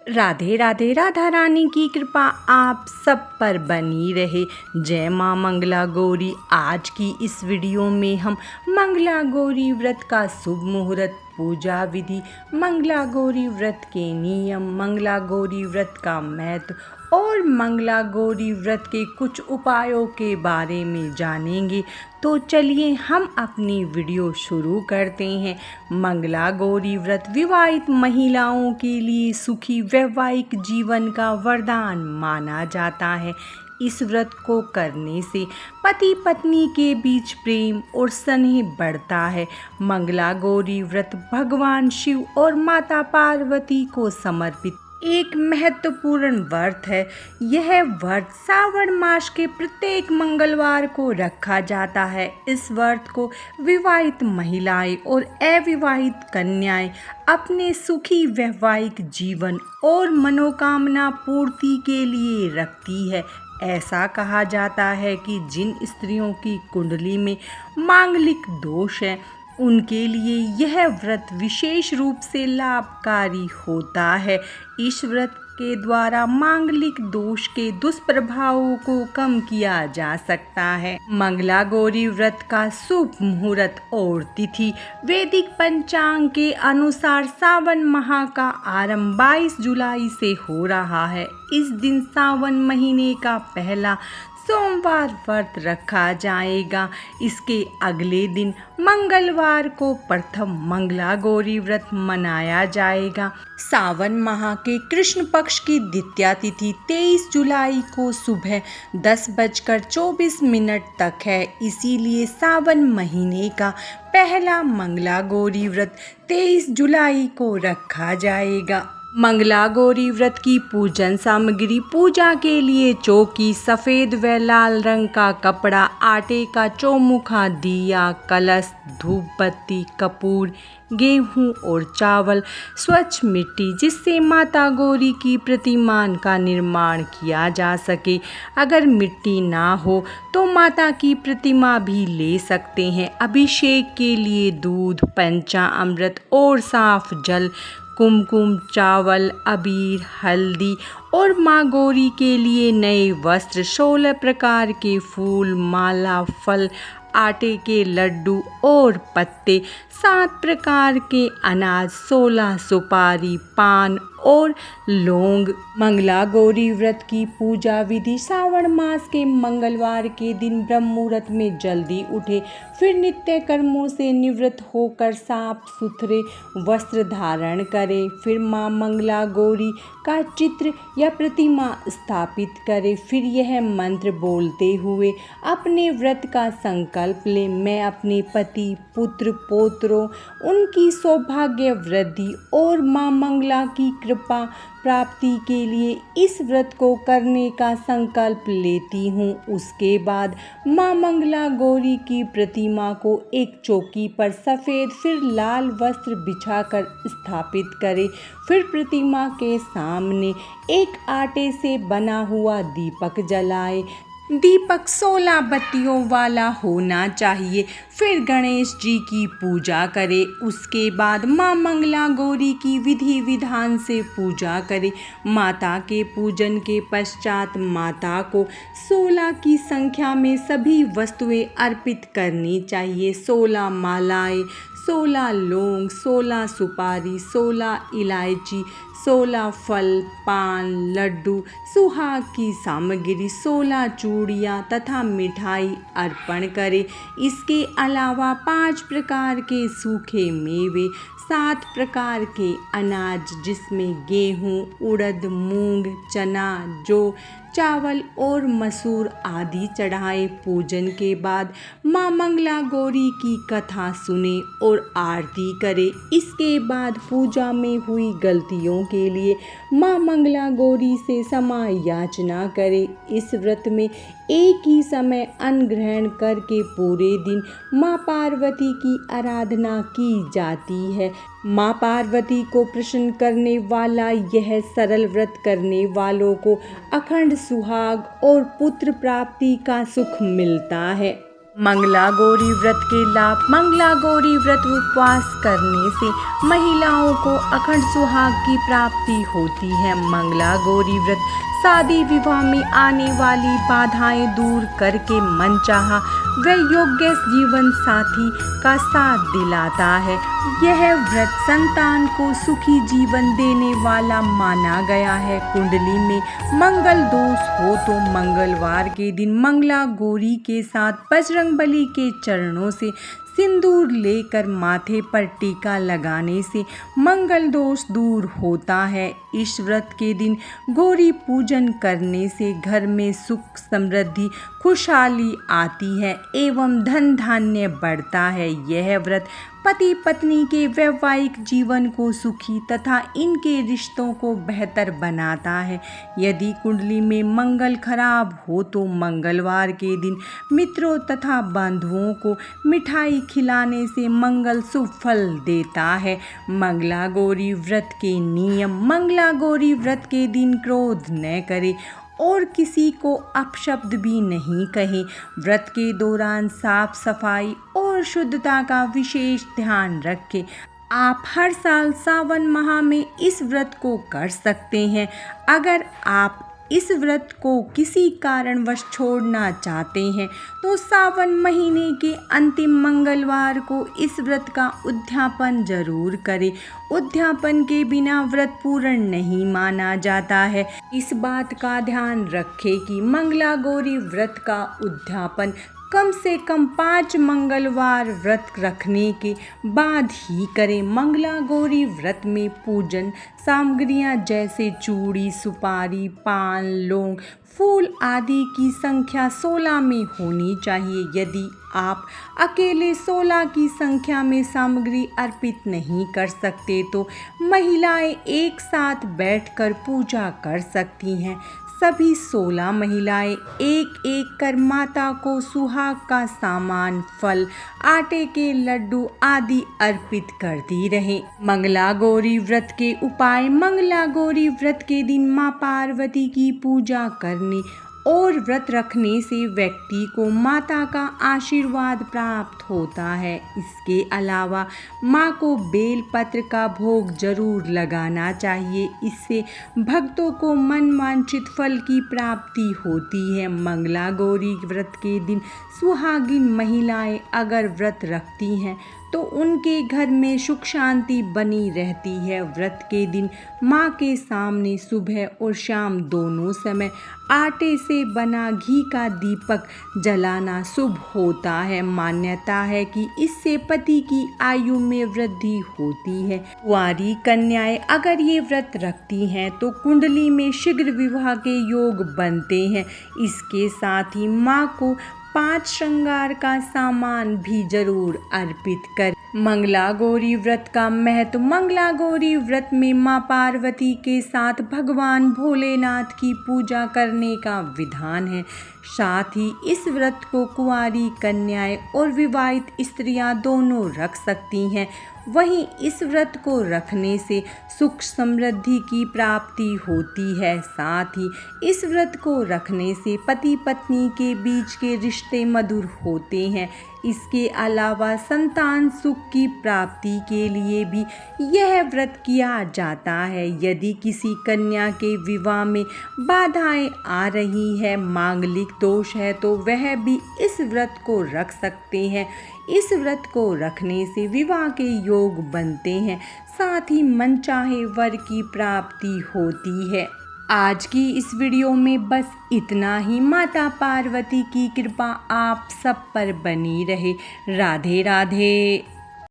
राधे राधे। राधा रानी की कृपा आप सब पर बनी रहे। जय माँ मंगला गौरी। आज की इस वीडियो में हम मंगला गौरी व्रत का शुभ मुहूर्त, पूजा विधि, मंगला गौरी व्रत के नियम, मंगला गौरी व्रत का महत्व और मंगला गौरी व्रत के कुछ उपायों के बारे में जानेंगे। तो चलिए हम अपनी वीडियो शुरू करते हैं। मंगला गौरी व्रत विवाहित महिलाओं के लिए सुखी वैवाहिक जीवन का वरदान माना जाता है। इस व्रत को करने से पति पत्नी के बीच प्रेम और स्नेह बढ़ता है। मंगला गौरी व्रत भगवान शिव और माता पार्वती को समर्पित एक महत्वपूर्ण व्रत है। यह व्रत श्रावण मास के प्रत्येक मंगलवार को रखा जाता है। इस व्रत को विवाहित महिलाएं और अविवाहित कन्याएं अपने सुखी वैवाहिक जीवन और मनोकामना पूर्ति के लिए रखती है। ऐसा कहा जाता है कि जिन स्त्रियों की कुंडली में मांगलिक दोष है, उनके लिए यह व्रत विशेष रूप से लाभकारी होता है। इस व्रत के द्वारा मांगलिक दोष के दुष्प्रभावों को कम किया जा सकता है। मंगला गौरी व्रत का शुभ मुहूर्त और तिथि। वैदिक पंचांग के अनुसार सावन माह का आरंभ 22 जुलाई से हो रहा है। इस दिन सावन महीने का पहला सोमवार व्रत रखा जाएगा। इसके अगले दिन मंगलवार को प्रथम मंगला गौरी व्रत मनाया जाएगा। सावन माह के कृष्ण पक्ष की द्वितीया तिथि 23 जुलाई को सुबह 10:24 तक है। इसीलिए सावन महीने का पहला मंगला गौरी व्रत 23 जुलाई को रखा जाएगा। मंगला गौरी व्रत की पूजन सामग्री। पूजा के लिए चौकी, सफ़ेद व लाल रंग का कपड़ा, आटे का चौमुखा, दिया, कलश, धूप बत्ती, कपूर, गेहूं और चावल, स्वच्छ मिट्टी जिससे माता गौरी की प्रतिमा का निर्माण किया जा सके। अगर मिट्टी ना हो तो माता की प्रतिमा भी ले सकते हैं। अभिषेक के लिए दूध, पंचामृत और साफ जल, कुमकुम, चावल, अबीर, हल्दी और माँ गौरी के लिए नए वस्त्र, 16 प्रकार के फूल, माला, फल, आटे के लड्डू और पत्ते, 7 प्रकार के अनाज, 16 सुपारी, पान और लौंग। मंगला गौरी व्रत की पूजा विधि। श्रावण मास के मंगलवार के दिन ब्रह्म मुहूर्त में जल्दी उठे, फिर नित्य कर्मों से निवृत्त होकर साफ सुथरे वस्त्र धारण करें। फिर माँ मंगला गौरी का चित्र या प्रतिमा स्थापित करें। फिर यह मंत्र बोलते हुए अपने व्रत का संकल्प लें। मैं अपने पति, पुत्र, पौत्रों, उनकी सौभाग्य वृद्धि और माँ मंगला की कृपा प्राप्ति के लिए इस व्रत को करने का संकल्प लेती हूँ। उसके बाद माँ मंगला गौरी की प्रतिमा को एक चौकी पर सफ़ेद फिर लाल वस्त्र बिछाकर स्थापित करें। फिर प्रतिमा के सामने एक आटे से बना हुआ दीपक जलाएं। दीपक 16 बत्तियों वाला होना चाहिए। फिर गणेश जी की पूजा करें। उसके बाद माँ मंगला गौरी की विधि विधान से पूजा करें। माता के पूजन के पश्चात माता को 16 की संख्या में सभी वस्तुएं अर्पित करनी चाहिए। 16 मालाएं, 16 लौंग, 16 सुपारी, 16 इलायची, 16 फल, पान, लड्डू, सुहाग की सामग्री, 16 चूड़ियाँ तथा मिठाई अर्पण करें। इसके अलावा 5 प्रकार के सूखे मेवे, 7 प्रकार के अनाज जिसमें गेहूँ, उड़द, मूंग, चना, जौ, चावल और मसूर आदि चढ़ाएं। पूजन के बाद माँ मंगला गौरी की कथा सुने और आरती करें। इसके बाद पूजा में हुई गलतियों के लिए माँ मंगला गौरी से क्षमा याचना करें। इस व्रत में एक ही समय अन्न ग्रहण करके पूरे दिन माँ पार्वती की आराधना की जाती है। माँ पार्वती को प्रसन्न करने वाला यह सरल व्रत करने वालों को अखंड सुहाग और पुत्र प्राप्ति का सुख मिलता है। मंगला गौरी व्रत के लाभ। मंगला गौरी व्रत उपवास करने से महिलाओं को अखंड सुहाग की प्राप्ति होती है। मंगला गौरी व्रत शादी विवाह में आने वाली बाधाएं दूर करके मनचाहा व योग्य जीवन साथी का साथ दिलाता है। यह व्रत संतान को सुखी जीवन देने वाला माना गया है। कुंडली में मंगल दोष हो तो मंगलवार के दिन मंगला गौरी के साथ बजरंगबली के चरणों से सिंदूर लेकर माथे पर टीका लगाने से मंगल दोष दूर होता है। इस व्रत के दिन गौरी पूजन करने से घर में सुख समृद्धि खुशहाली आती है एवं धन धान्य बढ़ता है। यह व्रत पति पत्नी के वैवाहिक जीवन को सुखी तथा इनके रिश्तों को बेहतर बनाता है। यदि कुंडली में मंगल खराब हो तो मंगलवार के दिन मित्रों तथा बंधुओं को मिठाई खिलाने से मंगल शुभ फल देता है। मंगला गौरी व्रत के नियम। मंगला गौरी व्रत के दिन क्रोध न करें और किसी को अपशब्द भी नहीं कहें। व्रत के दौरान साफ सफाई और शुद्धता का विशेष ध्यान रखें। आप हर साल सावन माह में इस व्रत को कर सकते हैं। अगर आप इस व्रत को किसी कारणवश छोड़ना चाहते हैं तो सावन महीने के अंतिम मंगलवार को इस व्रत का उद्यापन जरूर करें। उद्यापन के बिना व्रत पूर्ण नहीं माना जाता है। इस बात का ध्यान रखें कि मंगला गौरी व्रत का उद्यापन कम से कम 5 मंगलवार व्रत रखने के बाद ही करें। मंगला गौरी व्रत में पूजन सामग्रियां जैसे चूड़ी, सुपारी, पान, लौंग, फूल आदि की संख्या 16 में होनी चाहिए। यदि आप अकेले 16 की संख्या में सामग्री अर्पित नहीं कर सकते तो महिलाएं एक साथ बैठकर पूजा कर सकती हैं। सभी 16 महिलाएं एक एक कर माता को सुहाग का सामान, फल, आटे के लड्डू आदि अर्पित करती रहें। मंगला गौरी व्रत के उपाय। मंगला गौरी व्रत के दिन मां पार्वती की पूजा करने और व्रत रखने से व्यक्ति को माता का आशीर्वाद प्राप्त होता है। इसके अलावा माँ को बेल पत्र का भोग जरूर लगाना चाहिए। इससे भक्तों को मनवांछित फल की प्राप्ति होती है। मंगला गौरी व्रत के दिन सुहागिन महिलाएं अगर व्रत रखती हैं तो उनके घर में सुख शांति बनी रहती है। व्रत के दिन माँ के सामने सुबह और शाम दोनों समय आटे से बना घी का दीपक जलाना शुभ होता है। मान्यता है कि इससे पति की आयु में वृद्धि होती है। कुंवारी कन्याएं अगर ये व्रत रखती हैं तो कुंडली में शीघ्र विवाह के योग बनते हैं। इसके साथ ही माँ को 5 श्रृंगार का सामान भी जरूर अर्पित कर। मंगला गौरी व्रत का महत्व। मंगला गौरी व्रत में मां पार्वती के साथ भगवान भोलेनाथ की पूजा करने का विधान है। साथ ही इस व्रत को कुंवारी कन्याएं और विवाहित स्त्रियां दोनों रख सकती हैं। वहीं इस व्रत को रखने से सुख समृद्धि की प्राप्ति होती है। साथ ही इस व्रत को रखने से पति पत्नी के बीच के रिश्ते मधुर होते हैं। इसके अलावा संतान सुख की प्राप्ति के लिए भी यह व्रत किया जाता है। यदि किसी कन्या के विवाह में बाधाएं आ रही है, मांगलिक दोष है, तो वह भी इस व्रत को रख सकते हैं। इस व्रत को रखने से विवाह के योग बनते हैं। साथ ही मनचाहे वर की प्राप्ति होती है। आज की इस वीडियो में बस इतना ही। माता पार्वती की कृपा आप सब पर बनी रहे। राधे राधे।